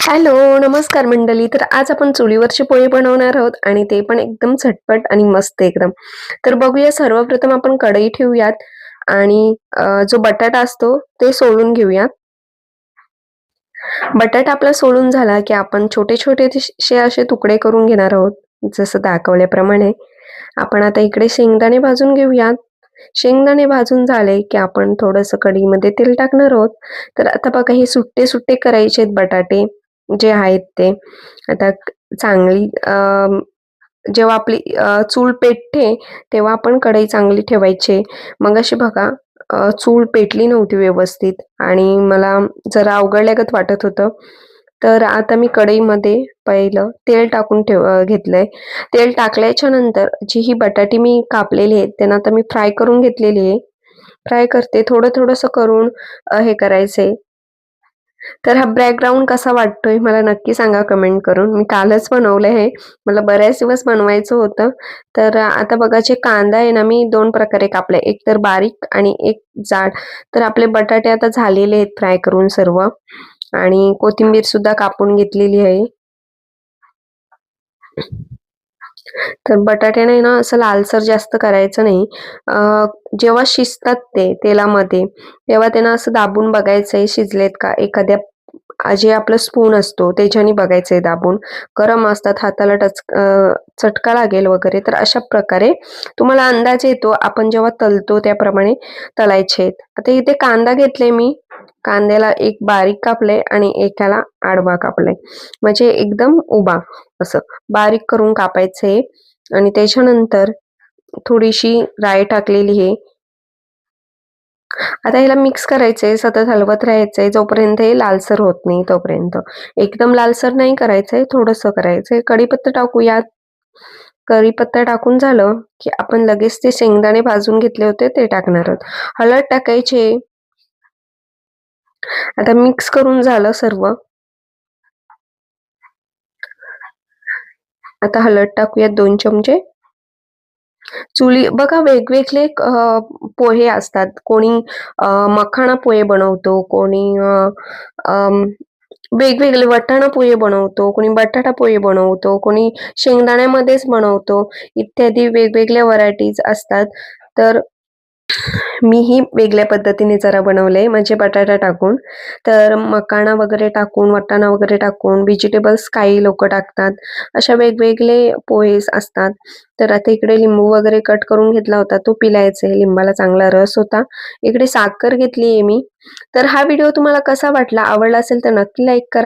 Hello, नमस्कार मंडळी. तर आज आपण चुलीवरचे पोळी बनवणार आहोत आणि ते पण एकदम झटपट आणि मस्त एकदम. तर बघूया सर्वप्रथम आपण कढई ठेवूयात आणि जो बटाटा असतो ते सोलून घेऊयात. बटाटा आपला सोलून झाला, की आपण छोटे-छोटे से असे तुकडे करून घेणार आहोत, जसं दाखवल्याप्रमाणे. आपण आता इकडे शेंगदाणे भाजून घेऊयात. शेंगदाणे भाजून झाले, की आपण थोडंसं कढईमध्ये तेल टाकणार आहोत. तर आता बघा हे सुट्टे-सुट्टे करायचे आहेत बटाटे जे आहेत ते. आता चांगली जेव्हा आपली चूल पेटते, तेव्हा आपण कढई चांगली ठेवायची. मगाशी बघा चूल पेटली नव्हती व्यवस्थित आणि मला जरा अवघडल्यागत वाटत होतं. तर आता मी कढईमध्ये पहिलं तेल टाकून घेतलंय. तेल टाकल्याच्या नंतर जी ही बटाटी मी कापलेली आहेत, त्यांना आता मी फ्राय करून घेतलेली आहे. फ्राय करते. थोडं-थोडंसं करून हे करायचंय. तर हा बॅकग्राऊंड कसा वाटतोय मला नक्की सांगा कमेंट करून. मी कालच बनवलं हे. मला बऱ्याच दिवस बनवायचं होतं. तर आता बघा जे कांदा आहे ना, मी 2 प्रकारे कापलाय. एक तर बारीक आणि एक जाड. तर आपले बटाटे आता झालेले आहेत फ्राय करून सर्व आणि कोथिंबीर सुद्धा कापून घेतलेली आहे. तर बटाट्याने ना असं लालसर जास्त करायचं नाही. जेव्हा शिजतात ते तेलामध्ये, तेव्हा त्यांना असं दाबून बघायचंय शिजलेत का? एखाद्या जे आपला स्पून असतो त्याच्याने बघायचंय दाबून. गरम असतात हाताला चटका लागेल वगैरे. तर अशा प्रकारे तुम्हाला अंदाज येतो आपण जेव्हा तळतो त्याप्रमाणे तळायचे आहेत. आता इथे कांदा घेतलाय मी. कांद्याला एक बारीक कापलंय आणि एकाला आडवा कापलाय. म्हणजे एकदम उभा असं. बारीक करून कापायचे आणि त्याच्यानंतर थोडीशी राई टाकलेली आहे. आता ह्याला मिक्स करायचंय, सतत हलवत राहायचंय जोपर्यंत हे लालसर होत नाही तोपर्यंत. एकदम लालसर नाही करायचंय, थोडंसं करायचंय. कढीपत्ता टाकूयात. कढीपत्ता टाकून झालं, की आपण लगेच ते शेंगदाणे भाजून घेतले होते ते टाकणार आहोत. हळद टाकायची. आता मिक्स करून झालं सर्व. आता हळद टाकूयात 2 चमचे. बघा वेगवेगळे पोहे असतात. कोणी मखाना पोहे बनवतो, कोणी अं, वेगवेगळे वाटाणा पोहे बनवतो, कोणी बटाटा पोहे बनवतो, कोणी शेंगदाण्यामध्येच बनवतो. इत्यादी वेगवेगळ्या व्हरायटीज असतात. तर मीही वेगळ्या पद्धतीने जरा बनवलंय म्हणजे बटाटा टाकून. तर मखाना वगैरे टाकून, वाटाणा वगैरे टाकून, व्हेजिटेबल्स काही लोकं टाकतात. अशा वेगवेगळे पोहेस असतात. तर आता इकडे लिंबू वगैरे कट करून घेतला होता, तो पिळायचा आहे. लिंबाला चांगला रस होता. इकडे साखर घेतली आहे मी. तर हा व्हिडिओ तुम्हाला कसा वाटला? आवडला असेल तर नक्की लाईक करा.